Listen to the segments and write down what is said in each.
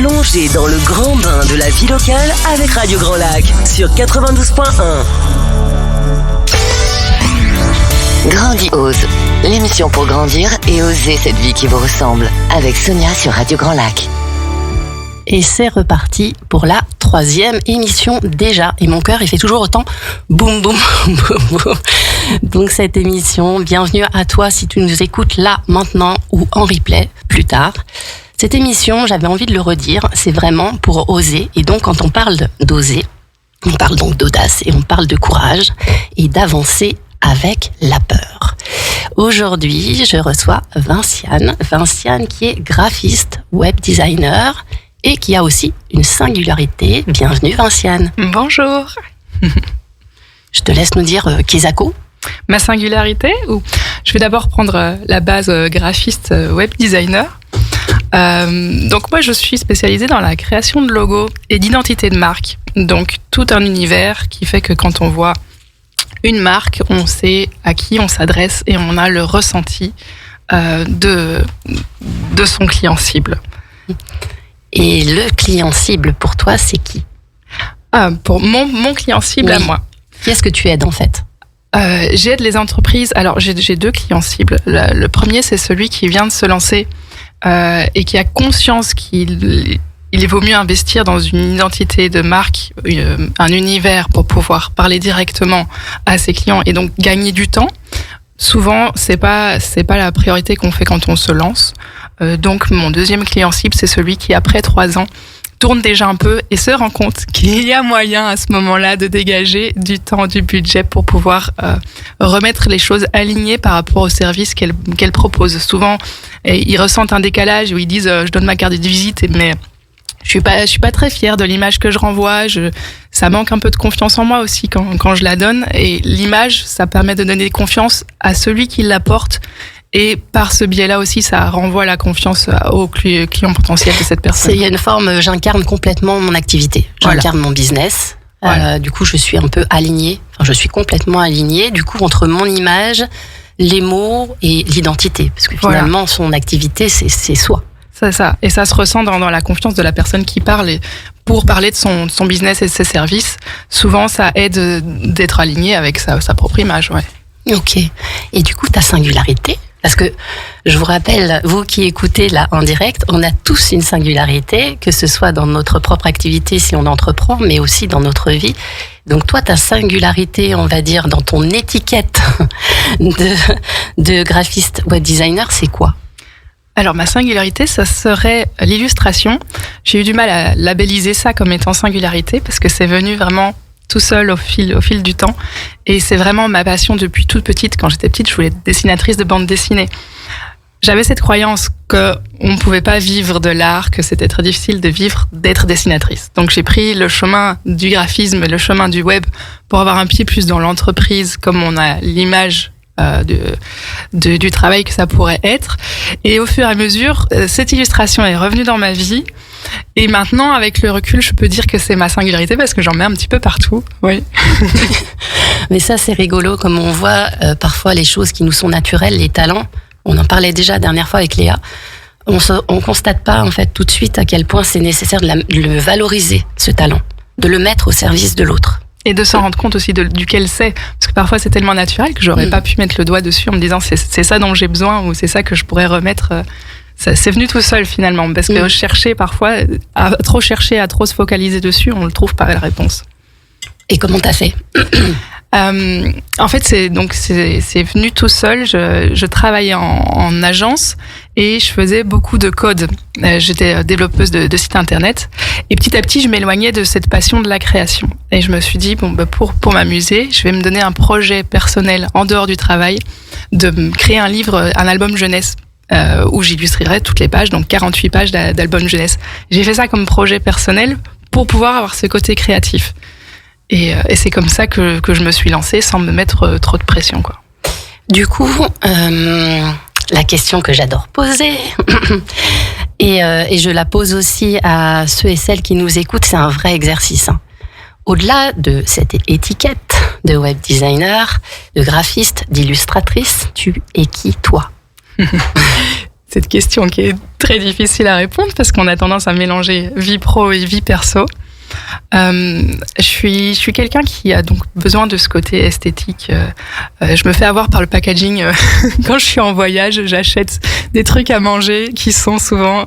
Plongez dans le grand bain de la vie locale avec Radio Grand Lac sur 92.1. Grandiose, l'émission pour grandir et oser cette vie qui vous ressemble, avec Sonia sur Radio Grand Lac. Et c'est reparti pour la 3e émission déjà. Et mon cœur, il fait toujours autant boum, boum, boum, boum. Donc cette émission, bienvenue à toi si tu nous écoutes là, maintenant ou en replay plus tard. Cette émission, j'avais envie de le redire, c'est vraiment pour oser. Et donc quand on parle d'oser, on parle donc d'audace et on parle de courage et d'avancer avec la peur. Aujourd'hui, je reçois Vinciane qui est graphiste, web designer et qui a aussi une singularité. Bienvenue Vinciane. Bonjour. Je te laisse nous dire Kezako. Ma singularité ou je vais d'abord prendre la base graphiste, web designer. Donc moi je suis spécialisée dans la création de logos et d'identité de marque. Donc tout un univers qui fait que quand on voit une marque, on sait à qui on s'adresse et on a le ressenti de son client cible. Et le client cible pour toi, c'est qui ? Pour mon client cible à moi. Qui est-ce que tu aides en fait ? J'aide les entreprises. Alors j'ai 2 clients cibles. Le premier, c'est celui qui vient de se lancer et qui a conscience qu'il vaut mieux investir dans une identité de marque, un univers pour pouvoir parler directement à ses clients et donc gagner du temps. Souvent, c'est pas la priorité qu'on fait quand on se lance. Donc mon deuxième client cible, c'est celui qui après 3 ans tourne déjà un peu et se rend compte qu'il y a moyen à ce moment-là de dégager du temps, du budget pour pouvoir remettre les choses alignées par rapport au service qu'elle propose. Souvent, ils ressentent un décalage où ils disent je donne ma carte de visite, mais je suis pas très fière de l'image que je renvoie. Ça manque un peu de confiance en moi aussi quand je la donne. Et l'image, ça permet de donner confiance à celui qui l'apporte. Et par ce biais-là aussi, ça renvoie la confiance au client potentiel de cette personne. Il y a une forme, j'incarne complètement mon activité. J'incarne mon business. Voilà. Du coup, je suis un peu alignée. Enfin, je suis complètement alignée. Du coup, entre mon image, les mots et l'identité. Parce que finalement, son activité, c'est soi. C'est ça. Et ça se ressent dans la confiance de la personne qui parle. Et pour parler de son business et de ses services, souvent, ça aide d'être aligné avec sa propre image. Ouais. Ok. Et du coup, ta singularité, parce que je vous rappelle, vous qui écoutez là en direct, on a tous une singularité, que ce soit dans notre propre activité si on entreprend, mais aussi dans notre vie. Donc toi, ta singularité, on va dire, dans ton étiquette de graphiste web designer, c'est quoi ? Alors ma singularité, ça serait l'illustration. J'ai eu du mal à labelliser ça comme étant singularité parce que c'est venu vraiment tout seul au fil du temps. Et c'est vraiment ma passion depuis toute petite. Quand j'étais petite, je voulais être dessinatrice de bande dessinée. J'avais cette croyance qu'on ne pouvait pas vivre de l'art, que c'était très difficile d'être dessinatrice. Donc j'ai pris le chemin du graphisme, le chemin du web pour avoir un pied plus dans l'entreprise, comme on a l'image du travail que ça pourrait être. Et au fur et à mesure, cette illustration est revenue dans ma vie. Et maintenant, avec le recul, je peux dire que c'est ma singularité parce que j'en mets un petit peu partout. Oui. Mais ça, c'est rigolo, comme on voit parfois les choses qui nous sont naturelles, les talents. On en parlait déjà la dernière fois avec Léa. On constate pas en fait tout de suite à quel point c'est nécessaire de le valoriser, ce talent, de le mettre au service de l'autre. Et de s'en rendre compte aussi duquel c'est. Parce que parfois, c'est tellement naturel que j'aurais pas pu mettre le doigt dessus en me disant c'est ça dont j'ai besoin ou c'est ça que je pourrais remettre. C'est venu tout seul finalement. Parce que chercher parfois, à trop se focaliser dessus, on ne trouve pas la réponse. Et comment t'as fait ? En fait, c'est venu tout seul. Je travaillais en agence et je faisais beaucoup de code. J'étais développeuse de sites internet et petit à petit, je m'éloignais de cette passion de la création. Et je me suis dit pour m'amuser, je vais me donner un projet personnel en dehors du travail, de créer un livre, un album jeunesse. Où j'illustrerai toutes les pages, donc 48 pages d'album jeunesse. J'ai fait ça comme projet personnel pour pouvoir avoir ce côté créatif. Et c'est comme ça que je me suis lancée sans me mettre trop de pression, quoi. Du coup, la question que j'adore poser, et je la pose aussi à ceux et celles qui nous écoutent, c'est un vrai exercice. Au-delà de cette étiquette de web designer, de graphiste, d'illustratrice, tu es qui, toi ? cette question qui est très difficile à répondre parce qu'on a tendance à mélanger vie pro et vie perso. Je suis quelqu'un qui a donc besoin de ce côté esthétique. Je me fais avoir par le packaging. Quand je suis en voyage, j'achète des trucs à manger qui sont souvent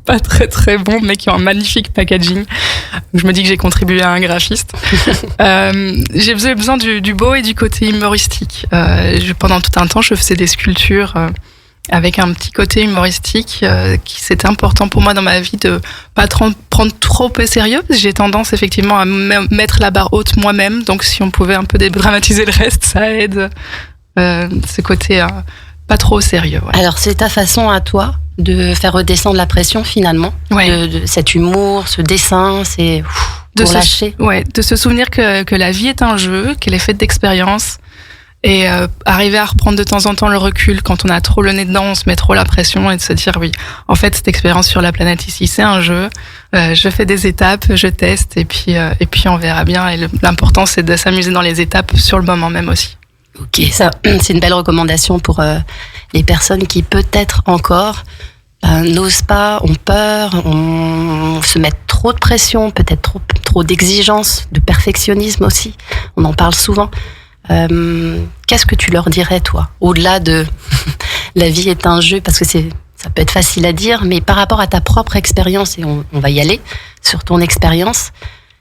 pas très très bons, mais qui ont un magnifique packaging. Je me dis que j'ai contribué à un graphiste. J'ai besoin du beau et du côté humoristique. Pendant tout un temps, je faisais des sculptures avec un petit côté humoristique qui c'était important pour moi dans ma vie de pas prendre trop au sérieux parce que j'ai tendance effectivement à mettre la barre haute moi-même, donc si on pouvait un peu dédramatiser le reste, ça aide. Ce côté pas trop au sérieux. Ouais. Alors c'est ta façon à toi de faire redescendre la pression finalement, de cet humour, ce dessin, c'est pour lâcher. De se souvenir que la vie est un jeu, qu'elle est faite d'expériences. Et arriver à reprendre de temps en temps le recul quand on a trop le nez dedans, on se met trop la pression et de se dire oui, en fait cette expérience sur la planète ici c'est un jeu, je fais des étapes, je teste et puis on verra bien et l'important c'est de s'amuser dans les étapes sur le moment même aussi. Ok, ça c'est une belle recommandation pour les personnes qui peut-être encore n'osent pas, ont peur, on se met trop de pression, peut-être trop d'exigences, de perfectionnisme aussi, on en parle souvent. Qu'est-ce que tu leur dirais, toi, au-delà de la vie est un jeu, parce que ça peut être facile à dire, mais par rapport à ta propre expérience, et on va y aller sur ton expérience,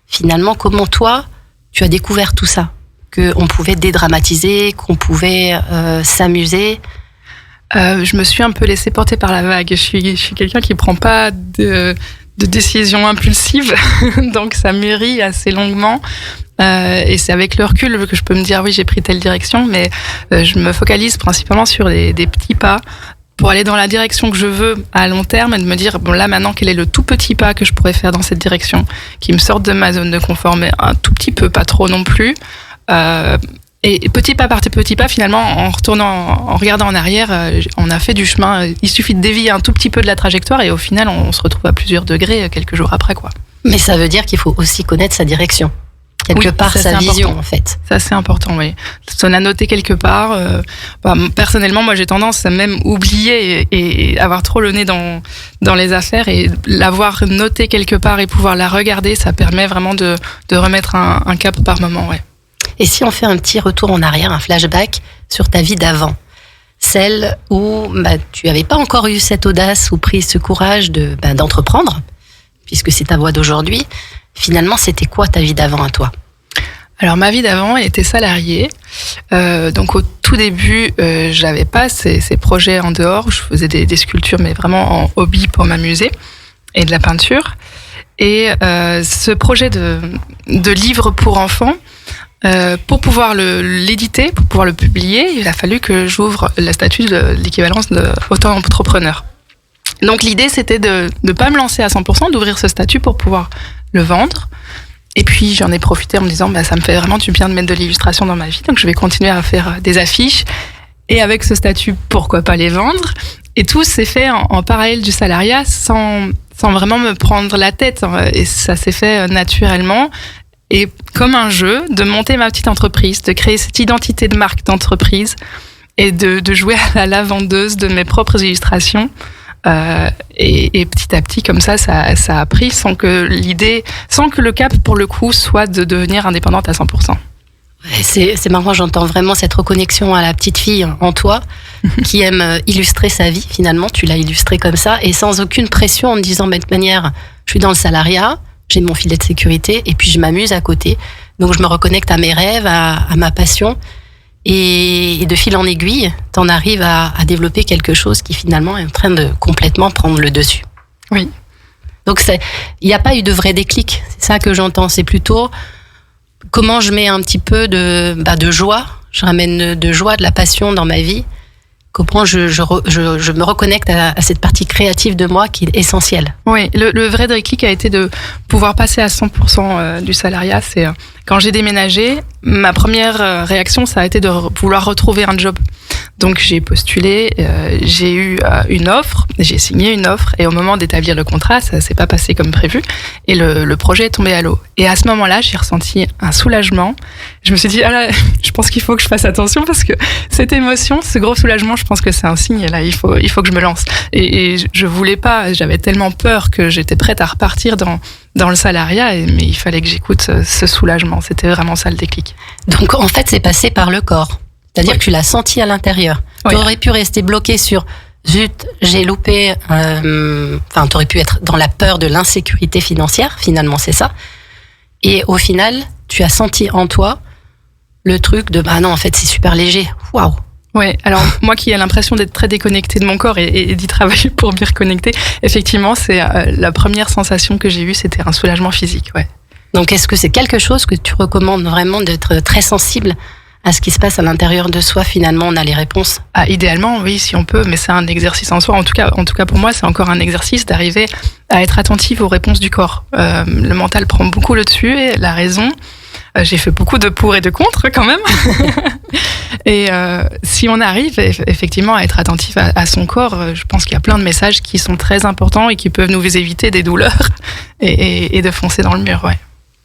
finalement, comment toi, tu as découvert tout ça, qu'on pouvait dédramatiser, qu'on pouvait s'amuser? Je me suis un peu laissée porter par la vague. Je suis quelqu'un qui prend pas de décisions impulsives, donc ça mûrit assez longuement. Et c'est avec le recul que je peux me dire oui, j'ai pris telle direction, mais je me focalise principalement sur des petits pas pour aller dans la direction que je veux à long terme et de me dire bon là maintenant quel est le tout petit pas que je pourrais faire dans cette direction qui me sorte de ma zone de confort, mais un tout petit peu, pas trop non plus. Et petit pas par petit pas, finalement, en regardant en arrière, on a fait du chemin. Il suffit de dévier un tout petit peu de la trajectoire et au final, on se retrouve à plusieurs degrés quelques jours après, quoi. Mais ça veut dire qu'il faut aussi connaître sa direction. Quelque part, sa vision, important. En fait. Ça, c'est important, oui. On a noté quelque part. Personnellement, moi, j'ai tendance à même oublier et avoir trop le nez dans les affaires et l'avoir noté quelque part et pouvoir la regarder, ça permet vraiment de remettre un cap par moment, ouais. Et si on fait un petit retour en arrière, un flashback sur ta vie d'avant, celle où tu n'avais pas encore eu cette audace ou pris ce courage d'entreprendre, puisque c'est ta voie d'aujourd'hui, finalement, c'était quoi ta vie d'avant à toi ? Alors ma vie d'avant, elle était salariée. Donc au tout début, je n'avais pas ces projets en dehors. Je faisais des sculptures, mais vraiment en hobby pour m'amuser, et de la peinture. Et ce projet de livre pour enfants, pour pouvoir l'éditer, pour pouvoir le publier, il a fallu que j'ouvre le statut de l'équivalence d'auto-entrepreneur. Donc l'idée, c'était de ne pas me lancer à 100%, d'ouvrir ce statut pour pouvoir le vendre. Et puis j'en ai profité en me disant, ça me fait vraiment du bien de mettre de l'illustration dans ma vie, donc je vais continuer à faire des affiches. Et avec ce statut, pourquoi pas les vendre ? Et tout s'est fait en parallèle du salariat, sans vraiment me prendre la tête. Et ça s'est fait naturellement. Et comme un jeu, de monter ma petite entreprise, de créer cette identité de marque d'entreprise et de jouer à la vendeuse de mes propres illustrations. Et petit à petit, comme ça a pris sans que le cap, pour le coup, soit de devenir indépendante à 100%. Ouais, c'est marrant, j'entends vraiment cette reconnexion à la petite fille en toi, qui aime illustrer sa vie, finalement. Tu l'as illustrée comme ça, et sans aucune pression, en me disant, de toute manière, je suis dans le salariat, j'ai mon filet de sécurité et puis je m'amuse à côté. Donc je me reconnecte à mes rêves, à ma passion et de fil en aiguille, t'en arrives à développer quelque chose qui finalement est en train de complètement prendre le dessus. Oui. Donc il n'y a pas eu de vrai déclic, c'est ça que j'entends. C'est plutôt comment je mets un petit peu de joie, je ramène de joie, de la passion dans ma vie. Comment je me reconnecte à cette partie créative de moi qui est essentielle. Oui, le vrai déclic a été de pouvoir passer à 100% du salariat. C'est quand j'ai déménagé, ma première réaction, ça a été de vouloir retrouver un job. Donc j'ai postulé, j'ai eu une offre, j'ai signé une offre, et au moment d'établir le contrat, ça s'est pas passé comme prévu, et le projet est tombé à l'eau. Et à ce moment-là, j'ai ressenti un soulagement. Je me suis dit, ah là, je pense qu'il faut que je fasse attention, parce que cette émotion, ce gros soulagement, je pense que c'est un signe. Là, il faut que je me lance. Et je voulais pas, j'avais tellement peur que j'étais prête à repartir dans le salariat, mais il fallait que j'écoute ce soulagement. C'était vraiment ça le déclic. Donc en fait, c'est passé par le corps. C'est-à-dire que tu l'as senti à l'intérieur. Tu aurais pu rester bloqué sur zut, j'ai loupé. T'aurais pu être dans la peur de l'insécurité financière. Finalement, c'est ça. Et au final, tu as senti en toi le truc de non, en fait, c'est super léger. Waouh. Ouais, alors moi qui ai l'impression d'être très déconnectée de mon corps et d'y travailler pour m'y reconnecter, effectivement, c'est la première sensation que j'ai eue, c'était un soulagement physique. Ouais. Donc, est-ce que c'est quelque chose que tu recommandes vraiment d'être très sensible à ce qui se passe à l'intérieur de soi? Finalement, on a les réponses. Idéalement, oui, si on peut, mais c'est un exercice en soi. En tout cas, pour moi, c'est encore un exercice d'arriver à être attentive aux réponses du corps. Le mental prend beaucoup le dessus, et la raison. J'ai fait beaucoup de pour et de contre quand même. Et si on arrive effectivement à être attentif à son corps, je pense qu'il y a plein de messages qui sont très importants et qui peuvent nous éviter des douleurs et de foncer dans le mur. Ouais.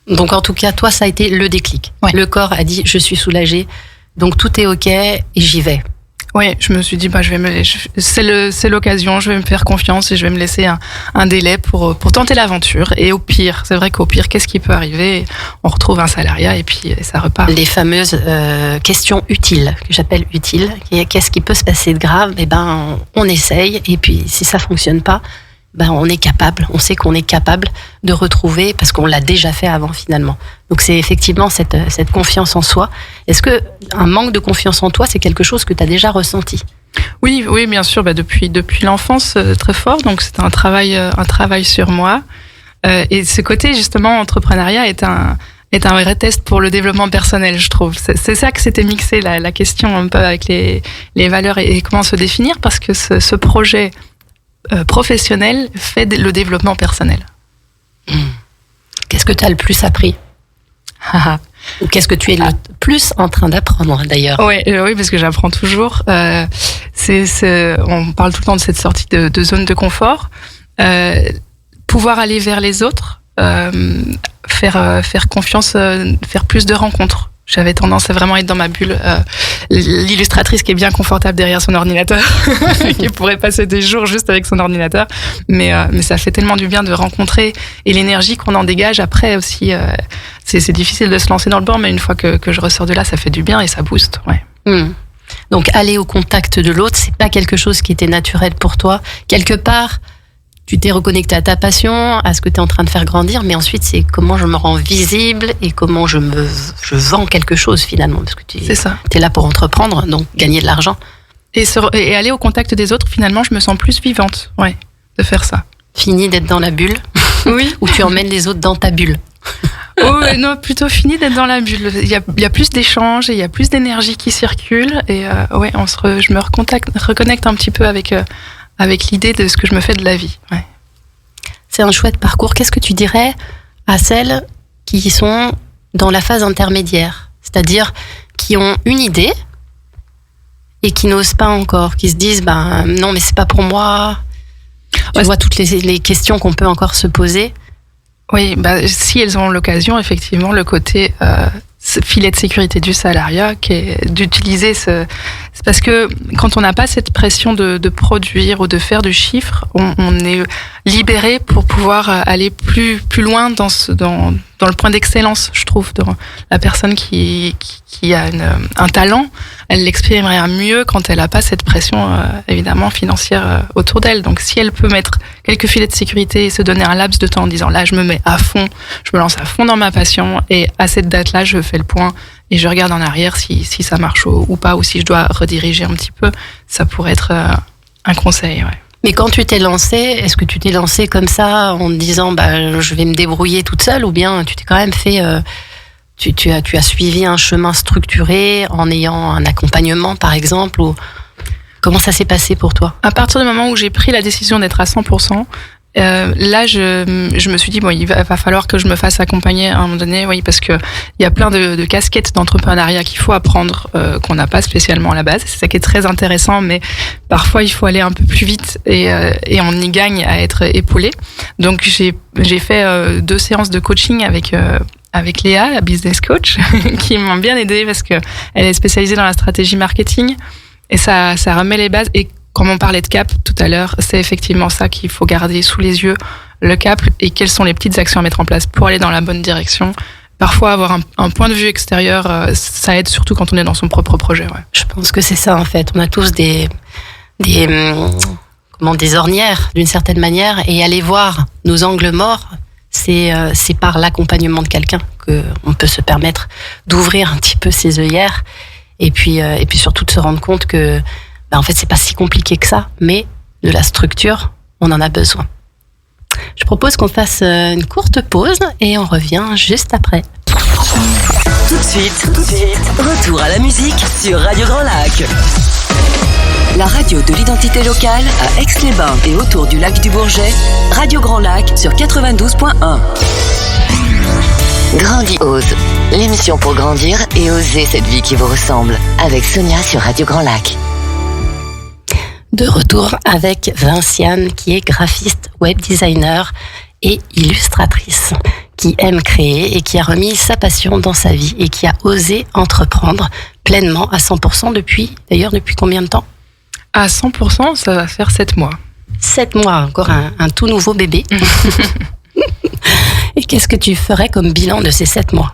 Donc en tout cas, toi, ça a été le déclic. Ouais. Le corps a dit, je suis soulagée, donc tout est ok et j'y vais. Oui, je me suis dit, c'est l'occasion, je vais me faire confiance et je vais me laisser un délai pour tenter l'aventure. Et au pire, c'est vrai qu'au pire, qu'est-ce qui peut arriver? On retrouve un salariat et puis ça repart. Les fameuses questions utiles, que j'appelle utiles, qu'est-ce qui peut se passer de grave? On essaye, et puis si ça fonctionne pas, on est capable, on sait qu'on est capable de retrouver, parce qu'on l'a déjà fait avant finalement. Donc c'est effectivement cette confiance en soi. Est-ce que un manque de confiance en toi, c'est quelque chose que tu as déjà ressenti? Oui, bien sûr, depuis l'enfance très fort. Donc c'est un travail sur moi. Et ce côté justement entrepreneuriat est un vrai test pour le développement personnel, je trouve. C'est ça que c'était mixé la question un peu avec les valeurs et comment se définir, parce que ce projet professionnel fait le développement personnel. Qu'est-ce que tu as le plus appris? Ou qu'est-ce que tu es le plus en train d'apprendre d'ailleurs? Oui, parce que j'apprends toujours. On parle tout le temps de cette sortie de zone de confort. Pouvoir aller vers les autres, faire confiance, faire plus de rencontres. J'avais tendance à vraiment être dans ma bulle. L'illustratrice qui est bien confortable derrière son ordinateur, qui pourrait passer des jours juste avec son ordinateur. Mais ça fait tellement du bien de rencontrer, et l'énergie qu'on en dégage après aussi. C'est difficile de se lancer dans le bain, mais une fois que je ressors de là, ça fait du bien et ça booste. Ouais. Donc aller au contact de l'autre, c'est pas quelque chose qui était naturel pour toi. Quelque part, tu t'es reconnecté à ta passion, à ce que tu es en train de faire grandir, mais ensuite, c'est comment je me rends visible et comment je vends quelque chose finalement. Parce que tu es là pour entreprendre, donc gagner de l'argent. Et aller au contact des autres, finalement, je me sens plus vivante, de faire ça. Fini d'être dans la bulle. Oui. Ou tu emmènes les autres dans ta bulle. Non, plutôt fini d'être dans la bulle. Il y a plus d'échanges et il y a plus d'énergie qui circule. Et je me reconnecte un petit peu avec l'idée de ce que je me fais de la vie. Ouais. C'est un chouette parcours. Qu'est-ce que tu dirais à celles qui sont dans la phase intermédiaire, c'est-à-dire qui ont une idée et qui n'osent pas encore, qui se disent non, mais c'est pas pour moi. Tu vois toutes les questions qu'on peut encore se poser. Oui, si elles ont l'occasion, effectivement, le côté filet de sécurité du salariat, qui est d'utiliser c'est parce que quand on n'a pas cette pression de produire ou de faire du chiffre, on est libéré pour pouvoir aller plus loin dans le point d'excellence, je trouve. La personne qui a un talent, elle l'exprimerait mieux quand elle n'a pas cette pression évidemment financière autour d'elle. Donc si elle peut mettre quelques filets de sécurité et se donner un laps de temps en disant là je me mets à fond, je me lance à fond dans ma passion, et à cette date-là je fais le point et je regarde en arrière si ça marche ou pas, ou si je dois rediriger un petit peu, ça pourrait être un conseil. Ouais. Mais quand tu t'es lancée, est-ce que tu t'es lancée comme ça en te disant je vais me débrouiller toute seule, ou bien tu t'es quand même fait tu as suivi un chemin structuré en ayant un accompagnement par exemple, ou comment ça s'est passé pour toi? À partir du moment où j'ai pris la décision d'être à 100%, Là, je me suis dit, bon, il va falloir que je me fasse accompagner à un moment donné, oui, parce que il y a plein de casquettes d'entrepreneuriat qu'il faut apprendre, qu'on n'a pas spécialement à la base. C'est ça qui est très intéressant, mais parfois il faut aller un peu plus vite et on y gagne à être épaulé. Donc j'ai fait 2 séances de coaching avec Léa, la business coach, qui m'a bien aidée parce que elle est spécialisée dans la stratégie marketing et ça remet les bases. Et comme on parlait de cap tout à l'heure, c'est effectivement ça qu'il faut garder sous les yeux, le cap et quelles sont les petites actions à mettre en place pour aller dans la bonne direction. Parfois, avoir un point de vue extérieur, ça aide surtout quand on est dans son propre projet. Ouais. Je pense que c'est ça en fait. On a tous des ornières d'une certaine manière, et aller voir nos angles morts, c'est par l'accompagnement de quelqu'un que on peut se permettre d'ouvrir un petit peu ses œillères et puis surtout de se rendre compte que en fait c'est pas si compliqué que ça, mais de la structure, on en a besoin. Je propose qu'on fasse une courte pause et on revient juste après. Tout de suite, retour à la musique sur Radio Grand Lac. La radio de l'identité locale à Aix-les-Bains et autour du lac du Bourget, Radio Grand Lac sur 92.1. Grandiose, l'émission pour grandir et oser cette vie qui vous ressemble, avec Sonia sur Radio Grand Lac. De retour avec Vinciane, qui est graphiste, web designer et illustratrice, qui aime créer et qui a remis sa passion dans sa vie et qui a osé entreprendre pleinement à 100% depuis combien de temps ? À 100%, ça va faire 7 mois. 7 mois, encore un tout nouveau bébé. Et qu'est-ce que tu ferais comme bilan de ces 7 mois ?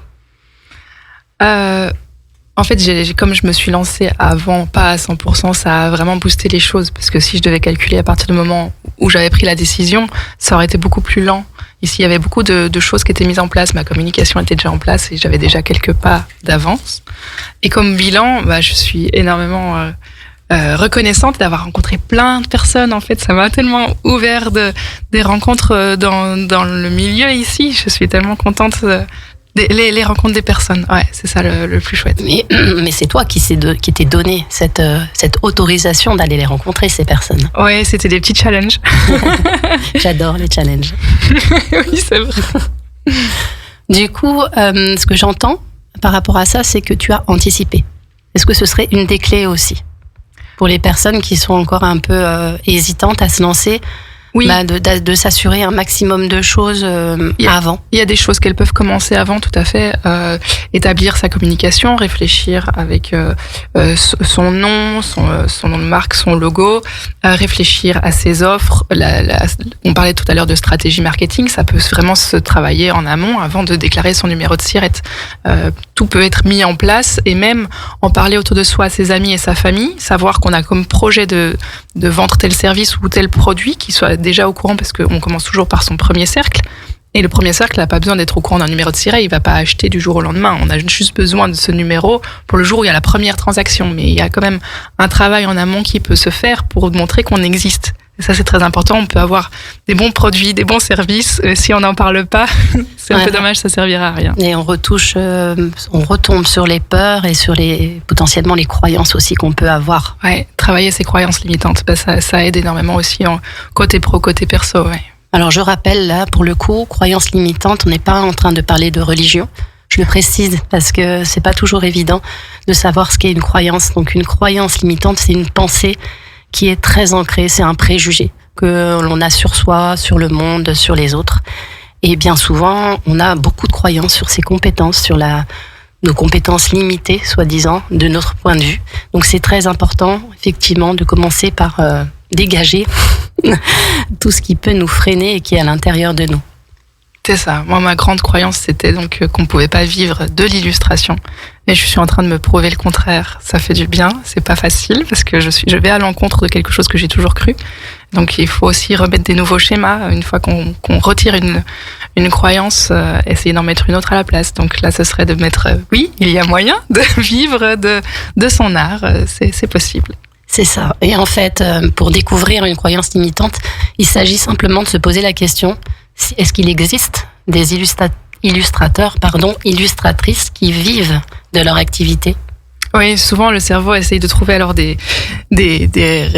En fait, comme je me suis lancée avant, pas à 100%, ça a vraiment boosté les choses. Parce que si je devais calculer à partir du moment où j'avais pris la décision, ça aurait été beaucoup plus lent. Ici, il y avait beaucoup de choses qui étaient mises en place. Ma communication était déjà en place et j'avais déjà quelques pas d'avance. Et comme bilan, je suis énormément reconnaissante d'avoir rencontré plein de personnes. En fait, ça m'a tellement ouvert des rencontres dans le milieu ici. Je suis tellement contente les rencontres des personnes. Ouais, c'est ça le plus chouette. Mais c'est toi qui t'es donné cette autorisation d'aller les rencontrer, ces personnes. Ouais, c'était des petits challenges. J'adore les challenges. Oui, c'est vrai. Du coup, ce que j'entends par rapport à ça, c'est que tu as anticipé. Est-ce que ce serait une des clés aussi pour les personnes qui sont encore un peu hésitantes à se lancer? Oui. De s'assurer un maximum de choses avant. Il y a des choses qu'elles peuvent commencer avant, tout à fait. Établir sa communication, réfléchir avec son nom, son nom de marque, son logo, réfléchir à ses offres. On parlait tout à l'heure de stratégie marketing, ça peut vraiment se travailler en amont avant de déclarer son numéro de SIRET. Tout peut être mis en place et même en parler autour de soi à ses amis et sa famille, savoir qu'on a comme projet de vendre tel service ou tel produit, qui soit déjà au courant, parce qu'on commence toujours par son premier cercle. Et le premier cercle n'a pas besoin d'être au courant d'un numéro de SIRET, il ne va pas acheter du jour au lendemain. On a juste besoin de ce numéro pour le jour où il y a la première transaction. Mais il y a quand même un travail en amont qui peut se faire pour montrer qu'on existe. Et ça, c'est très important. On peut avoir des bons produits, des bons services. Si on n'en parle pas, c'est un peu dommage, ça servira à rien. Et on retombe sur les peurs et sur potentiellement les croyances aussi qu'on peut avoir. Ouais, travailler ses croyances limitantes, ça aide énormément aussi en côté pro, côté perso. Ouais. Alors je rappelle là, pour le coup, croyances limitantes, on n'est pas en train de parler de religion. Je le précise parce que c'est pas toujours évident de savoir ce qu'est une croyance. Donc une croyance limitante, c'est une pensée qui est très ancrée, c'est un préjugé que l'on a sur soi, sur le monde, sur les autres. Et bien souvent, on a beaucoup de croyances sur ses compétences, sur nos compétences limitées, soi-disant, de notre point de vue. Donc c'est très important, effectivement, de commencer par dégager tout ce qui peut nous freiner et qui est à l'intérieur de nous. C'est ça. Moi, ma grande croyance, c'était donc qu'on pouvait pas vivre de l'illustration. Et je suis en train de me prouver le contraire. Ça fait du bien. C'est pas facile parce que je vais à l'encontre de quelque chose que j'ai toujours cru. Donc, il faut aussi remettre des nouveaux schémas. Une fois qu'on retire une croyance, essayer d'en mettre une autre à la place. Donc là, ce serait de mettre, oui, il y a moyen de vivre de son art. C'est possible. C'est ça. Et en fait, pour découvrir une croyance limitante, il s'agit simplement de se poser la question: est-ce qu'il existe des illustratrices qui vivent de leur activité? Oui, souvent le cerveau essaye de trouver alors des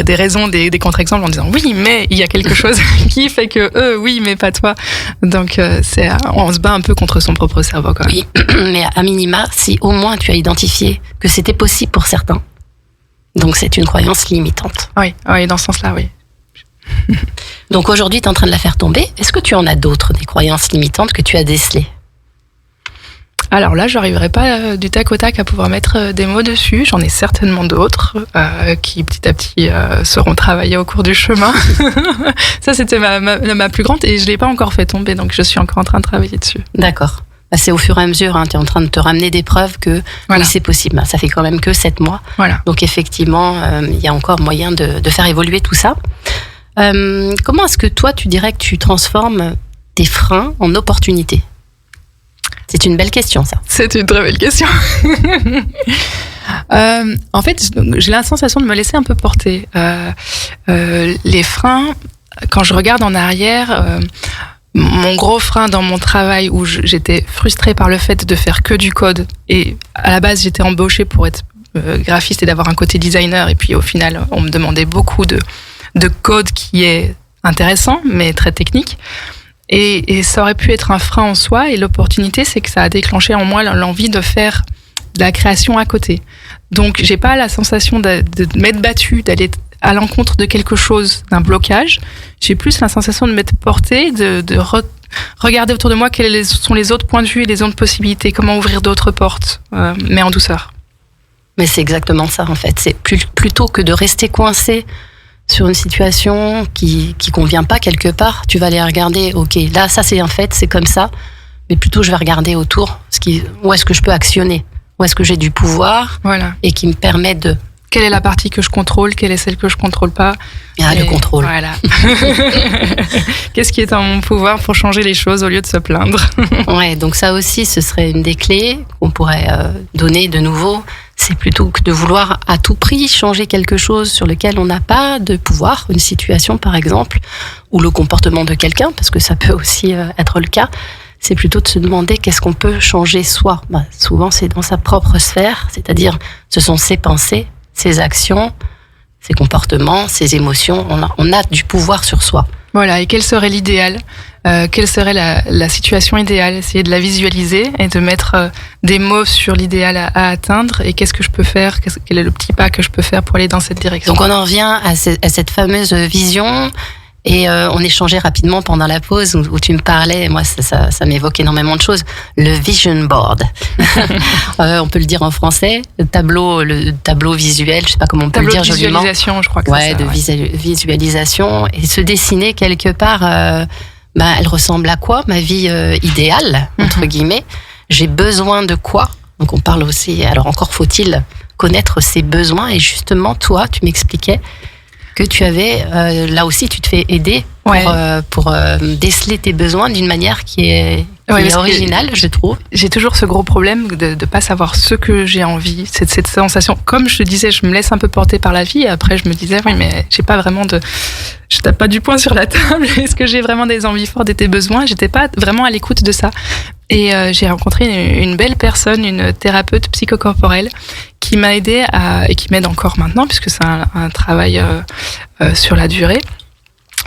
raisons, des contre-exemples en disant oui, mais il y a quelque chose qui fait que oui, mais pas toi. Donc on se bat un peu contre son propre cerveau quand même. Oui, mais à minima, si au moins tu as identifié que c'était possible pour certains, donc c'est une croyance limitante. Oui, dans ce sens-là, oui. Donc aujourd'hui, tu es en train de la faire tomber. Est-ce que tu en as d'autres, des croyances limitantes que tu as décelées? Alors là, je n'arriverai pas du tac au tac à pouvoir mettre des mots dessus. J'en ai certainement d'autres qui petit à petit seront travaillés au cours du chemin. Ça, c'était ma plus grande et je ne l'ai pas encore fait tomber, donc je suis encore en train de travailler dessus. D'accord. C'est au fur et à mesure, tu es en train de te ramener des preuves que oui, c'est possible. Ça fait quand même que 7 mois. Voilà. Donc effectivement, il y a encore moyen de faire évoluer tout ça. Comment est-ce que toi, tu dirais que tu transformes tes freins en opportunités? C'est une belle question, ça. C'est une très belle question. En fait, j'ai la sensation de me laisser un peu porter. Les freins, quand je regarde en arrière, mon gros frein dans mon travail où j'étais frustrée par le fait de faire que du code, et à la base, j'étais embauchée pour être graphiste et d'avoir un côté designer, et puis au final, on me demandait beaucoup de code qui est intéressant, mais très technique. Et ça aurait pu être un frein en soi, et l'opportunité, c'est que ça a déclenché en moi l'envie de faire de la création à côté. Donc, j'ai pas la sensation de m'être battue, d'aller à l'encontre de quelque chose, d'un blocage. J'ai plus la sensation de m'être portée, de regarder autour de moi quels sont les autres points de vue et les autres possibilités, comment ouvrir d'autres portes, mais en douceur. Mais c'est exactement ça, en fait. C'est plutôt que de rester coincé sur une situation qui convient pas quelque part, tu vas aller regarder, ok, là, ça c'est un fait, c'est comme ça, mais plutôt je vais regarder autour, où est-ce que je peux actionner, où est-ce que j'ai du pouvoir, voilà, et qui me permet de... Quelle est la partie que je contrôle, quelle est celle que je contrôle pas? Le contrôle. Voilà. Qu'est-ce qui est en mon pouvoir pour changer les choses au lieu de se plaindre? Ouais, donc ça aussi, ce serait une des clés qu'on pourrait donner de nouveau. C'est plutôt que de vouloir à tout prix changer quelque chose sur lequel on n'a pas de pouvoir, une situation par exemple, ou le comportement de quelqu'un, parce que ça peut aussi être le cas. C'est plutôt de se demander qu'est-ce qu'on peut changer soi. Souvent, c'est dans sa propre sphère, c'est-à-dire ce sont ses pensées, ses actions, ses comportements, ses émotions. On a du pouvoir sur soi. Voilà, et quel serait l'idéal? Quelle serait la situation idéale? Essayer de la visualiser et de mettre des mots sur l'idéal à atteindre, et qu'est-ce que je peux faire? Quel est le petit pas que je peux faire pour aller dans cette direction? Donc on en revient à cette fameuse vision. Et on échangeait rapidement pendant la pause où tu me parlais, et moi ça m'évoque énormément de choses. Le vision board, on peut le dire en français, le tableau visuel, je sais pas comment on peut le dire joliment. De visualisation, je crois que c'est ça. Visualisation, et se dessiner quelque part. Elle ressemble à quoi, ma vie idéale entre guillemets? J'ai besoin de quoi? Donc on parle aussi. Alors encore faut-il connaître ses besoins, et justement toi, tu m'expliquais que tu avais, là aussi, tu te fais aider pour déceler tes besoins d'une manière qui est originale, je trouve. J'ai toujours ce gros problème de ne pas savoir ce que j'ai envie, cette sensation. Comme je te disais, je me laisse un peu porter par la vie, et après je me disais, oui, mais j'ai pas vraiment je tape pas du poing sur la table. Est-ce que j'ai vraiment des envies fortes et des besoins? J'étais pas vraiment à l'écoute de ça. Et j'ai rencontré une belle personne, une thérapeute psychocorporelle, qui m'a aidée et qui m'aide encore maintenant, puisque c'est un travail sur la durée,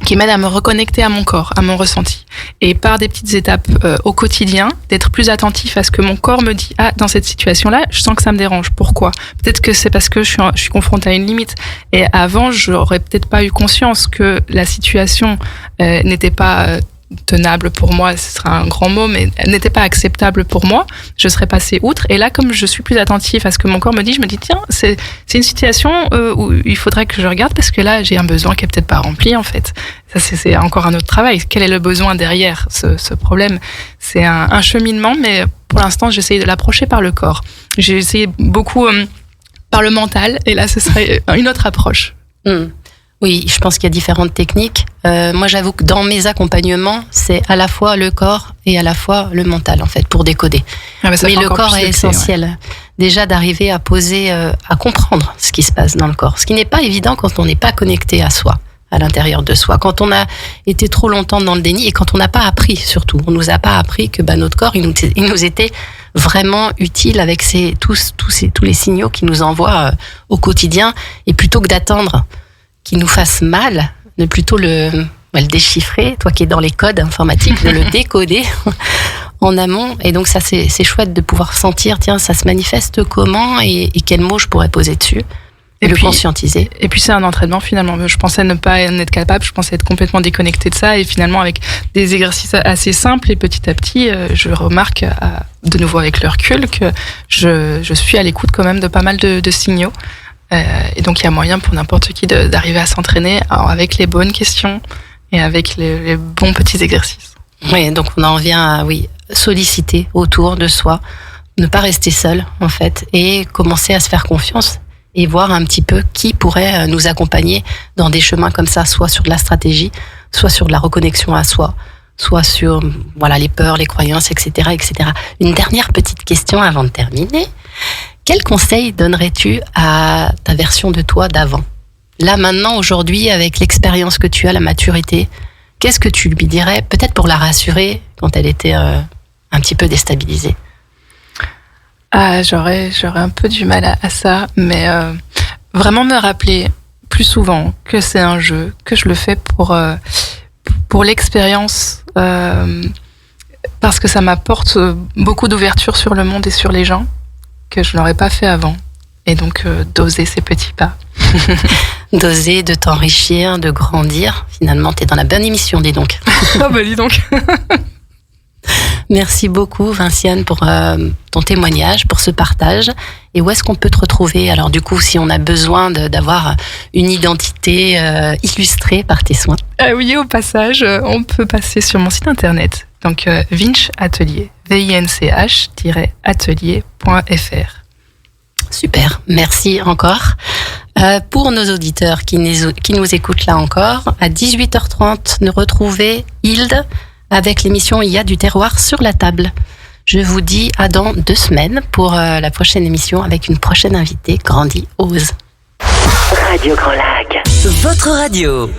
qui m'aide à me reconnecter à mon corps, à mon ressenti. Et par des petites étapes au quotidien, d'être plus attentif à ce que mon corps me dit. Ah, dans cette situation-là, je sens que ça me dérange. Pourquoi? Peut-être que c'est parce que je suis confrontée à une limite. Et avant, j'aurais peut-être pas eu conscience que la situation n'était pas tenable pour moi, ce serait un grand mot, mais elle n'était pas acceptable pour moi, je serais passée outre. Et là, comme je suis plus attentive à ce que mon corps me dit, je me dis, tiens, c'est une situation où il faudrait que je regarde, parce que là, j'ai un besoin qui est peut-être pas rempli, en fait. Ça, c'est encore un autre travail. Quel est le besoin derrière ce problème? C'est un cheminement, mais pour l'instant, j'essaye de l'approcher par le corps. J'ai essayé beaucoup par le mental, et là, ce serait une autre approche. Oui, je pense qu'il y a différentes techniques. Moi, j'avoue que dans mes accompagnements, c'est à la fois le corps et à la fois le mental, en fait, pour décoder. Mais le corps est essentiel. Ouais. Déjà, d'arriver à poser, à comprendre ce qui se passe dans le corps. Ce qui n'est pas évident quand on n'est pas connecté à soi. à l'intérieur de soi. Quand on a été trop longtemps dans le déni et quand on n'a pas appris, surtout, on nous a pas appris que notre corps, il nous était vraiment utile avec tous les signaux qu'il nous envoie au quotidien, et plutôt que d'attendre qu'il nous fasse mal, de plutôt le déchiffrer, toi qui es dans les codes informatiques, de le décoder en amont. Et donc ça, c'est chouette de pouvoir sentir, tiens, ça se manifeste comment et quels mots je pourrais poser dessus. Et le conscientiser. Et puis c'est un entraînement finalement. Je pensais ne pas en être capable, je pensais être complètement déconnectée de ça, et finalement avec des exercices assez simples et petit à petit, je remarque de nouveau avec le recul que je suis à l'écoute quand même de pas mal de signaux. Et donc il y a moyen pour n'importe qui d'arriver à s'entraîner avec les bonnes questions et avec les bons petits exercices. Oui, donc on en vient à solliciter autour de soi, ne pas rester seul en fait, et commencer à se faire confiance. Et voir un petit peu qui pourrait nous accompagner dans des chemins comme ça, soit sur de la stratégie, soit sur de la reconnexion à soi, soit sur les peurs, les croyances, etc., etc. Une dernière petite question avant de terminer. Quel conseil donnerais-tu à ta version de toi d'avant ? Là, maintenant, aujourd'hui, avec l'expérience que tu as, la maturité, qu'est-ce que tu lui dirais, peut-être pour la rassurer quand elle était un petit peu déstabilisée ? J'aurais un peu du mal à ça, mais vraiment me rappeler plus souvent que c'est un jeu, que je le fais pour l'expérience, parce que ça m'apporte beaucoup d'ouverture sur le monde et sur les gens que je n'aurais pas fait avant. Et donc d'oser ces petits pas. D'oser, de t'enrichir, de grandir. Finalement, t'es dans la bonne émission, dis donc. Ah bah dis donc. Merci beaucoup Vinciane pour ton témoignage, pour ce partage. Et où est-ce qu'on peut te retrouver ? Alors du coup, si on a besoin d'avoir une identité illustrée par tes soins. Oui, au passage, on peut passer sur mon site internet. Donc Vinch Atelier, vinch-atelier.fr. Super, merci encore. Pour nos auditeurs qui nous écoutent là encore, à 18h30, nous retrouver Hilde avec l'émission Il y a du terroir sur la table. Je vous dis à dans 2 semaines pour la prochaine émission avec une prochaine invitée grandiose. Radio Grand Lac, votre radio.